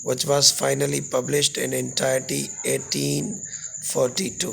which was finally published in entirety 1842।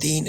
3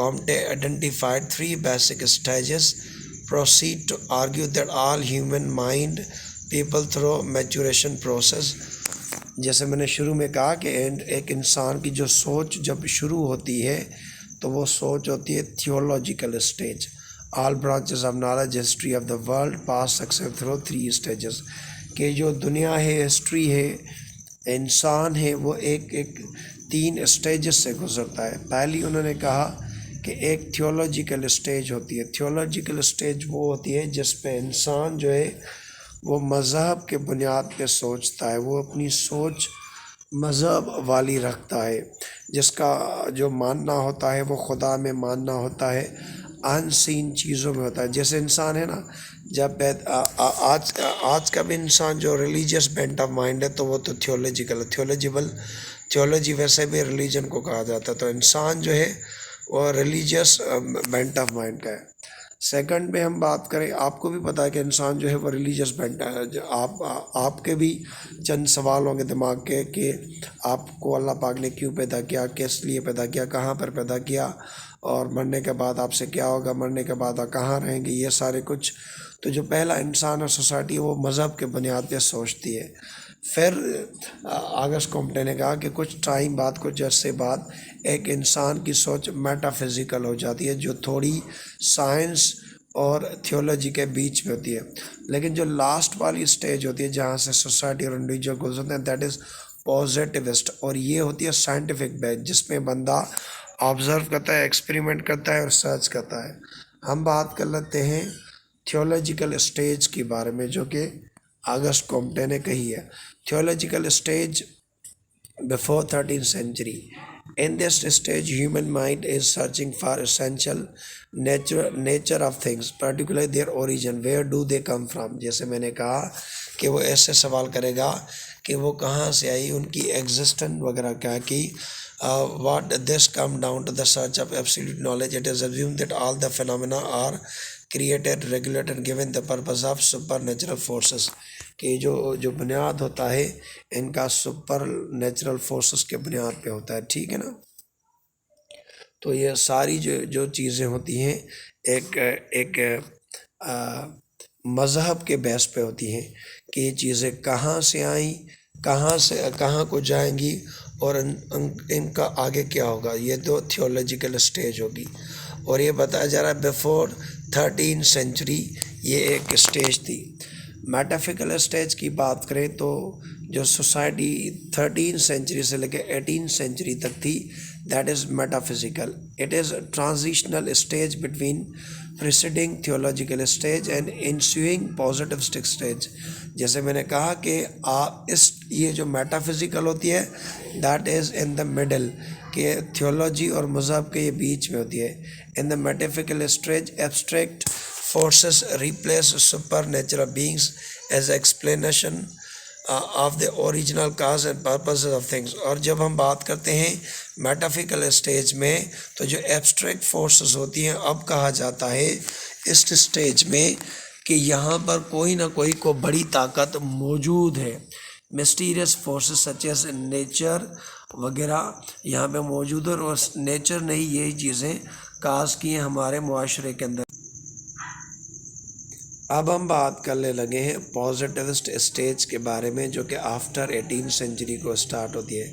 Comte identified three basic stages, proceed to argue that all human mind people through maturation process. جیسے میں نے شروع میں کہا کہ ایک انسان کی جو سوچ جب شروع ہوتی ہے تو وہ سوچ ہوتی ہے theological stage. All branches of knowledge history of the world pass success through 3 stages. کہ جو دنیا ہے، ہسٹری ہے، انسان ہے، وہ ایک 3 اسٹیجز سے گزرتا ہے. پہلی انہوں نے کہا کہ ایک تھیولوجیکل اسٹیج ہوتی ہے. تھیولوجیکل اسٹیج وہ ہوتی ہے جس پہ انسان جو ہے وہ مذہب کے بنیاد پہ سوچتا ہے، وہ اپنی سوچ مذہب والی رکھتا ہے، جس کا جو ماننا ہوتا ہے وہ خدا میں ماننا ہوتا ہے، ان سین چیزوں میں ہوتا ہے. جیسے انسان ہے نا، جب آج کا بھی انسان جو ریلیجیس بینٹ آف مائنڈ ہے تو وہ تو تھیولوجی ویسے بھی ریلیجن کو کہا جاتا ہے. تو انسان جو ہے وہ ریلیجیس بینٹ آف مائنڈ کا ہے. سیکنڈ میں ہم بات کریں، آپ کو بھی پتہ ہے کہ انسان جو ہے وہ ریلیجیس بینٹ ہے. آپ کے بھی چند سوال ہوں گے دماغ کے کہ آپ کو اللہ پاک نے کیوں پیدا کیا، کس لیے پیدا کیا، کہاں پر پیدا کیا، اور مرنے کے بعد آپ سے کیا ہوگا، مرنے کے بعد آپ کہاں رہیں گے، یہ سارے کچھ. تو جو پہلا انسان اور سوسائٹی وہ مذہب کے بنیاد پہ سوچتی ہے. پھر آگسٹ کمپٹے نے کہا کہ کچھ ٹائم بعد، کچھ عرصے بعد ایک انسان کی سوچ میٹا فزیکل ہو جاتی ہے، جو تھوڑی سائنس اور تھیولوجی کے بیچ میں ہوتی ہے. لیکن جو لاسٹ والی اسٹیج ہوتی ہے جہاں سے سوسائٹی اور انڈیویجول گزرتے ہیں، دیٹ از پازیٹیوسٹ. اور یہ ہوتی ہے سائنٹیفک بیچ، جس میں بندہ آبزرو کرتا ہے، ایکسپریمنٹ کرتا ہے اور ریسرچ کرتا ہے. ہم بات کر لیتے ہیں تھیولوجیکل اسٹیج کے بارے میں، جو کہ آگسٹ کمپٹے نے کہی ہے. Theological stage before 13th century. In this stage, human mind is searching for essential nature of things, particularly their origin. Where do they come from? جیسے میں نے کہا کہ وہ ایسے سوال کرے گا کہ وہ کہاں سے آئی، ان کی ایگزسٹنس وغیرہ کیا کی. What this come down to the search of absolute knowledge. It is assumed that all the phenomena are created, regulated, and given the purpose of supernatural forces. کہ جو بنیاد ہوتا ہے ان کا سپر نیچرل فورسز کے بنیاد پہ ہوتا ہے. ٹھیک ہے نا. تو یہ ساری جو چیزیں ہوتی ہیں ایک مذہب کے بیس پہ ہوتی ہیں کہ یہ چیزیں کہاں سے آئیں، کہاں کو جائیں گی، اور ان کا آگے کیا ہوگا. یہ دو تھیولوجیکل اسٹیج ہوگی. اور یہ بتایا جا رہا ہے بیفور 13 سینچری یہ ایک اسٹیج تھی. میٹافیکل اسٹیج کی بات کریں تو جو سوسائٹی 13 سینچری سے لے کے 18 سینچری تک تھی، that is metaphysical. It is transitional stage between preceding theological stage and ensuing positivistic stage. جیسے میں نے کہا کہ یہ جو میٹا فزیکل ہوتی ہے that is in the middle, کہ تھیولوجی اور مذہب کے یہ بیچ میں ہوتی ہے. In the metaphysical stage abstract forces replace supernatural beings as explanation of the original cause and purpose of things. اور جب ہم بات کرتے ہیں میٹافزیکل اسٹیج میں تو جو ایبسٹریکٹ فورسز ہوتی ہیں، اب کہا جاتا ہے اس اسٹیج میں کہ یہاں پر کوئی نہ کوئی کو بڑی طاقت موجود ہے. مسٹیریس فورسز سچ ایز نیچر وغیرہ یہاں پہ موجود ہے، اور نیچر نے ہی یہی چیزیں کاز کی ہیں ہمارے معاشرے کے اندر. اب ہم بات کرنے لگے ہیں پازیٹیوسٹ اسٹیج کے بارے میں، جو کہ آفٹر 18 سینچری کو اسٹارٹ ہوتی ہے.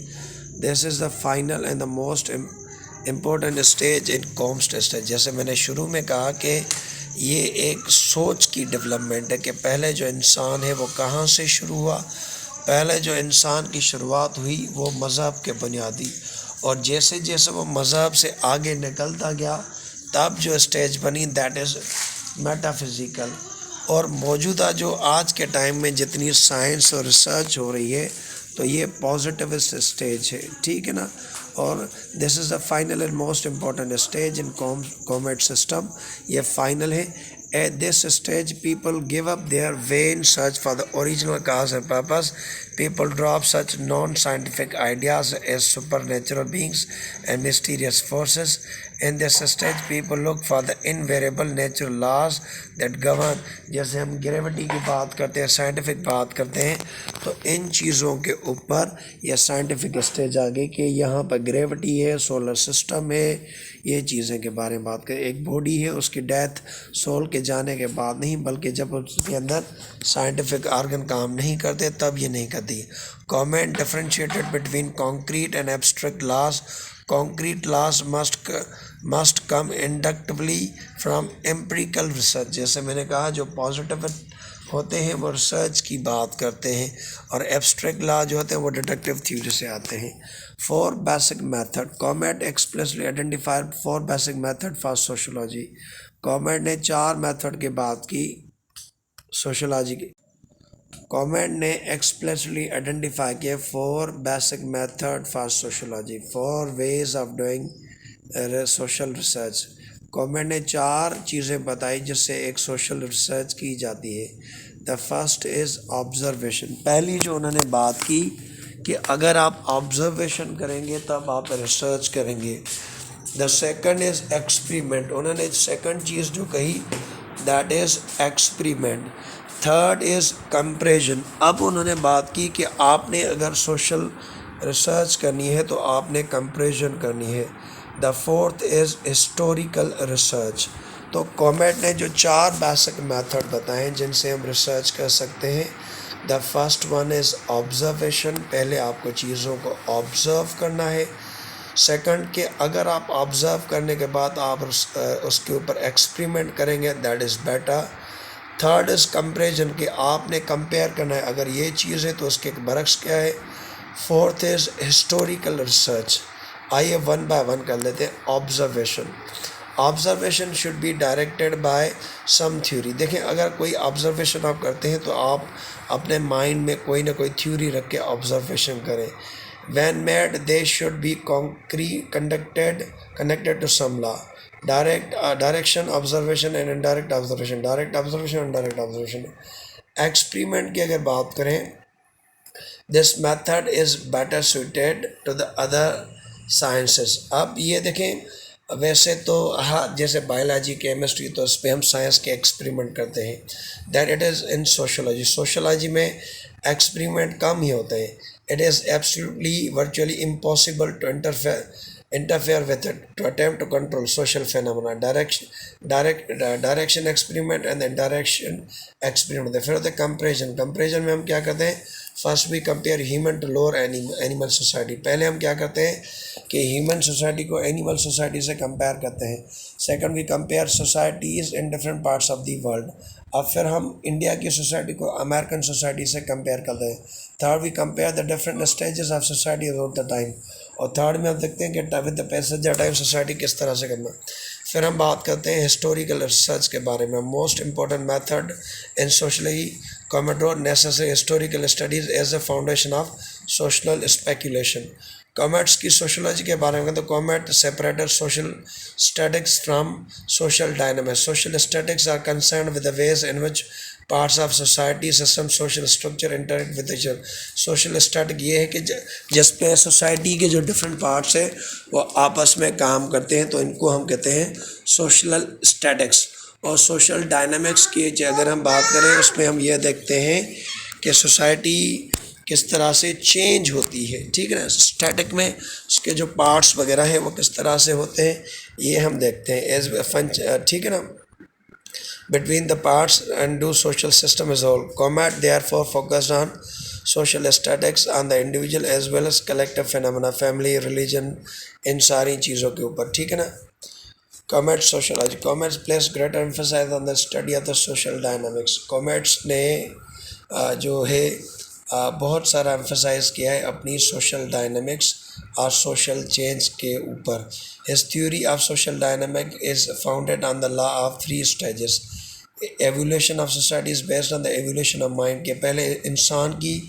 This is the final and the most important stage in Comte's stage. جیسے میں نے شروع میں کہا کہ یہ ایک سوچ کی ڈیولپمنٹ ہے کہ پہلے جو انسان ہے وہ کہاں سے شروع ہوا. پہلے جو انسان کی شروعات ہوئی وہ مذہب کے بنیادی، اور جیسے جیسے وہ مذہب سے آگے نکلتا گیا تب جو اسٹیج بنی دیٹ از میٹا فزیکل. اور موجودہ جو آج کے ٹائم میں جتنی سائنس اور ریسرچ ہو رہی ہے تو یہ پازیٹیوسٹ اسٹیج ہے. ٹھیک ہے نا. اور this is the final and most important stage in Comte system. یہ فائنل ہے. At this stage, people give up their vain search for the original cause and purpose. People drop such non-scientific ideas as supernatural beings and mysterious forces In this stage people look for the invariable natural laws that govern. جیسے ہم gravity کی بات کرتے ہیں، scientific بات کرتے ہیں، تو ان چیزوں کے اوپر یہ سائنٹیفک اسٹیج آ گئی کہ یہاں پر گریوٹی ہے، سولر سسٹم ہے، یہ چیزیں کے بارے میں بات کریں. ایک باڈی ہے، اس کی ڈیتھ سول کے جانے کے بعد نہیں، بلکہ جب اس کے اندر سائنٹیفک آرگن کام نہیں کرتے تب یہ نہیں کرتی. Comte differentiated between concrete and abstract laws. Concrete laws must come inductively from empirical research. جیسے میں نے کہا جو پازیٹیو ہوتے ہیں وہ ریسرچ کی بات کرتے ہیں، اور ایبسٹریکٹ لا جو ہوتے ہیں وہ ڈیڈکٹیو تھیوری سے آتے ہیں. 4 basic method. Comte explicitly identified 4 basic method for sociology. Comte نے 4 میتھڈ کی بات کی سوشولوجی کی. کامنٹ نے ایکسپلیسلی آئیڈینٹیفائی کیے 4 basic method for sociology, 4 ways of doing social research. Comte نے 4 چیزیں بتائی جس سے ایک سوشل ریسرچ کی جاتی ہے. دا فرسٹ از آبزرویشن. پہلی جو انہوں نے بات کی کہ اگر آپ آبزرویشن کریں گے تب آپ ریسرچ کریں گے. The second is experiment. انہوں نے سیکنڈ چیز جو کہی that is experiment. Third is compression. اب انہوں نے بات کی کہ آپ نے اگر سوشل ریسرچ کرنی ہے تو آپ نے کمپریشن کرنی ہے. The fourth is historical research. تو کامنٹ نے جو 4 بیسک میتھڈ بتائے ہیں جن سے ہم ریسرچ کر سکتے ہیں. The first one is observation. پہلے آپ کو چیزوں کو آبزرو کرنا ہے. سیکنڈ کہ اگر آپ آبزرو کرنے کے بعد آپ اس کے اوپر ایکسپریمنٹ کریں گے that is better. Third is comparison کہ آپ نے کمپیئر کرنا ہے اگر یہ چیز ہے تو اس کے برعکس کیا ہے. Fourth is historical research. آئیے ون بائی ون کر لیتے ہیں. Observation. Observation should be directed by some theory. دیکھیں اگر کوئی آبزرویشن آپ کرتے ہیں تو آپ اپنے مائنڈ میں کوئی نہ کوئی تھیوری رکھ کے آبزرویشن کریں. When made they should be connected to some law. Direction observation and indirect observation. Direct observation indirect observation. Experiment کی اگر بات کریں this method is better suited to the other sciences. اب یہ دیکھیں ویسے تو جیسے بایولوجی کیمسٹری تو اس پہ ہم سائنس کے ایکسپریمنٹ کرتے ہیں. That it is in sociology. Sociology میں ایکسپریمنٹ کم ہی ہوتے ہیں. It is absolutely virtually impossible to interfere with it to attempt to control social phenomena. Direction experiment and then direction experiment. پھر ہوتے ہیں comparison. comparison میں ہم کیا کرتے ہیں first we compare human to lower animal society. پہلے ہم کیا کرتے ہیں کہ human society کو animal society سے compare کرتے ہیں. second we compare societies in different parts of the world. اب پھر ہم انڈیا کی سوسائٹی کو امریکن سوسائٹی سے کمپیئر کرتے ہیں. Third we compare the different stages of society over the time. اور تھرڈ میں ہم دیکھتے ہیں کہ with the passage of time society کس طرح سے کرنا. پھر ہم بات کرتے ہیں ہسٹوریکل ریسرچ کے بارے میں. Most important method in sociology Comte necessary historical studies as a foundation of social speculation. Comte's کی سوشولوجی کے بارے میں تو Comte separated social statics from social dynamics. Social statics are concerned with the ways in which parts of society system social structure interact with each other. Social static یہ ہے کہ جس پہ سوسائٹی کے جو ڈفرینٹ پارٹس ہیں وہ آپس میں کام کرتے ہیں تو ان کو ہم کہتے ہیں سوشل اسٹیٹکس. اور سوشل ڈائنامکس کی اگر ہم بات کریں اس میں ہم یہ دیکھتے ہیں کہ سوسائٹی کس طرح سے چینج ہوتی ہے. ٹھیک ہے نا. اسٹیٹک میں اس کے جو پارٹس وغیرہ ہیں وہ کس طرح سے ہوتے ہیں یہ ہم دیکھتے ہیں ایز ٹھیک ہے نا. between the parts and do social system as a whole. Comment therefore focused on social statics on the individual as well as collective phenomena, family, religion, ان ساری چیزوں کے اوپر. ٹھیک ہے نا. Comment sociology. Comments place greater emphasis on the study of the social dynamics. Comments نے جو ہے بہت سارا emphasize کیا ہے اپنی social dynamics اور social change کے اوپر. His theory of social dynamic is founded on the law of 3 stages. Evolution of society is based on the evolution of mind. کے پہلے انسان کی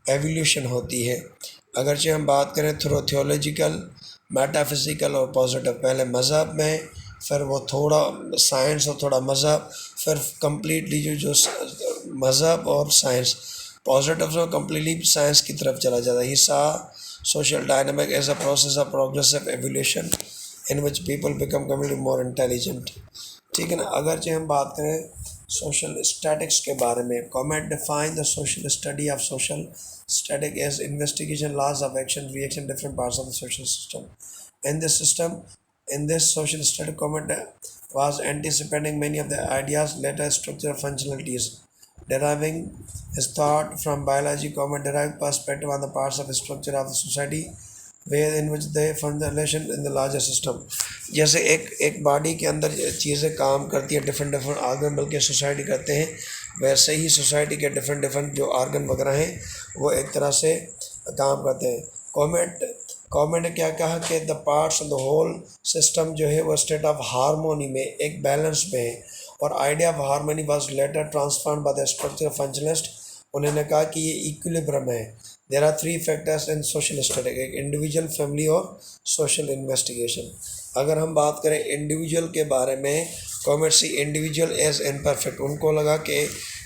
ایولیوشن ہوتی ہے. اگرچہ ہم بات کریں تھرو تھیولوجیکل میٹا فزیکل اور پازیٹیو. پہلے مذہب میں پھر وہ تھوڑا سائنس اور تھوڑا مذہب پھر کمپلیٹلی جو مذہب اور سائنس پازیٹیو سے کمپلیٹلی سائنس کی طرف چلا جاتا ہے. ہی سا social dynamic as a process of progressive evolution in which people become completely more intelligent. ٹھیک ہے نا. اگرچہ ہم بات کریں سوشل اسٹیٹکس کے بارے میں, comment define the social study of social static as investigation laws of action reaction different parts of the social system. In this social study, comment was anticipating many of the ideas, later structure, functionalities, deriving his thought from biology. Comment derived perspective on the parts of the structure of the society, way in which they function in the larger system. جیسے ایک body کے اندر چیزیں کام کرتی ہیں, different organ مل کے society کرتے ہیں, ویسے ہی سوسائٹی کے ڈفرینٹ جو آرگن وغیرہ ہیں وہ ایک طرح سے کام کرتے ہیں. کامنٹ نے کیا کہا کہ the parts of the whole system جو ہے وہ اسٹیٹ آف ہارمونی میں, ایک بیلنس میں ہے, اور idea of harmony was later transform by the structure functionalist. انہوں نے کہا کہ یہ ایکولیبرم ہے. There are 3 factors in social study, ایک انڈیویجول, فیملی اور سوشل انویسٹیگیشن. اگر ہم بات کریں انڈیویجول کے بارے میں, Comte see individual as imperfect. ان کو لگا کہ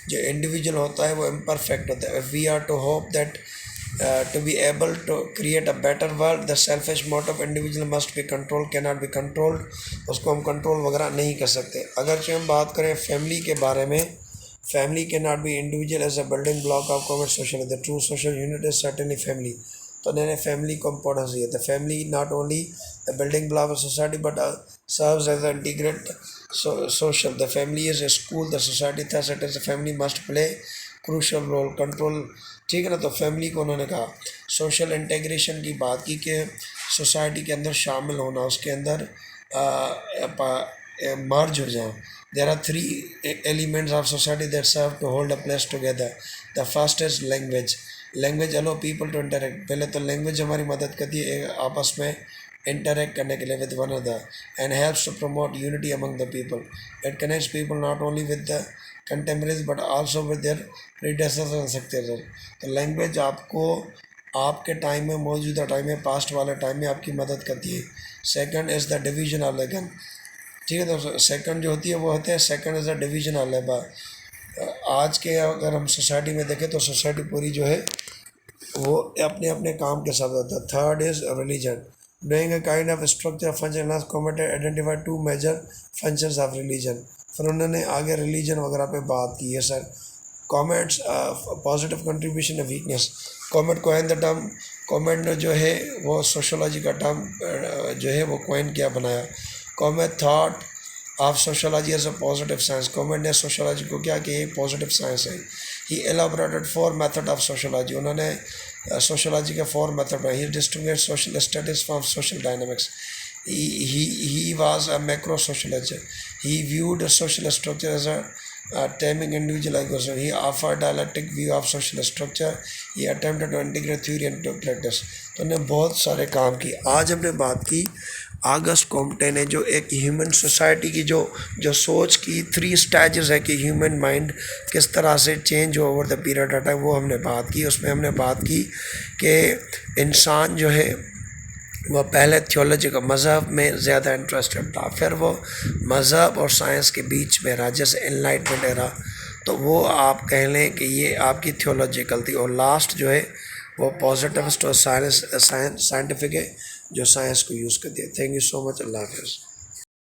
جو انڈیویجول ہوتا ہے وہ امپرفیکٹ ہوتا ہے. We are to hope that to be able to create a better world, the selfish motive of individual must be controlled, cannot be controlled. اس کو ہم کنٹرول وغیرہ نہیں کر سکتے. اگرچہ ہم بات کریں فیملی کے بارے میں, family cannot be individual as a building block of common social. The true social unit is certainly family. تو انہوں نے فیملی کو امپورٹنس دیا. The family not only the building block of society but serves as an integrate social. The family is a school, the society thus it is the family must play crucial role, control. ٹھیک ہے نا. تو family کو انہوں نے کہا. Social integration کی بات کی کہ سوسائٹی کے اندر شامل ہونا, اس کے اندر مرج ہو جائیں. There are 3 elements of society that serve to hold a place together. The first is language. Language allow people to interact. پہلے تو لینگویج ہماری مدد کرتی ہے آپس میں انٹریکٹ کرنے کے لیے with one other, and helps to promote unity among the people. It connects people not only with the contemporaries but also with their predecessors and successors. تو لینگویج آپ کو آپ کے ٹائم میں, موجودہ ٹائم میں, پاسٹ والے ٹائم میں آپ کی مدد کرتی ہے. Second is the division of labour. ٹھیک ہے, تو سیکنڈ جو ہوتی ہے وہ ہوتے ہیں second is the division of labour. آج کے اگر ہم سوسائٹی میں دیکھیں تو سوسائٹی پوری جو ہے وہ اپنے اپنے کام کے ساتھ ہوتا ہے. Third is religion. Doing a kind of structure function committed identify 2 major functions of religion. پھر انہوں نے آگے ریلیجن وغیرہ پہ بات کی ہے. Sir Comte's positive contribution weakness. Comte coined the term. Comte نے جو ہے وہ سوشولوجی کا ٹرم جو ہے وہ کوائن کیا, بنایا. Comte thought of sociology as a positive science. Comte نے سوشولوجی کو کیا کہ یہ پازیٹیو سائنس ہے. He elaborated 4 method of sociology. انہوں نے سوشولوجی کے 4 میتھڈ بنائے. He distinguish social statics from social dynamics. He was a macro sociologist. He viewed a social structure as a taming individual ego. He offered a dialectic view of social structure. He attempted to integrate theory into practice. تو نے بہت سارے کام کی. آج ہم نے بات کی آگسٹ کومٹے نے جو ایک ہیومن سوسائٹی کی جو سوچ کی 3 سٹیجز ہے کہ ہیومن مائنڈ کس طرح سے change over the period of time, وہ ہم نے بات کی. اس میں ہم نے بات کی کہ انسان جو ہے وہ پہلے تھیولوجی کا مذہب میں زیادہ انٹرسٹڈ تھا, پھر وہ مذہب اور سائنس کے بیچ میں رہا, جیسے انلائٹمنٹ ایرا. تو وہ آپ کہہ لیں کہ یہ آپ کی تھیولوجیکل تھی. اور لاسٹ جو ہے وہ پازیٹیوسٹ اور سائنٹیفک ہے جو سائنس کو یوز کرتی ہے. تھینک یو سو مچ. اللہ حافظ.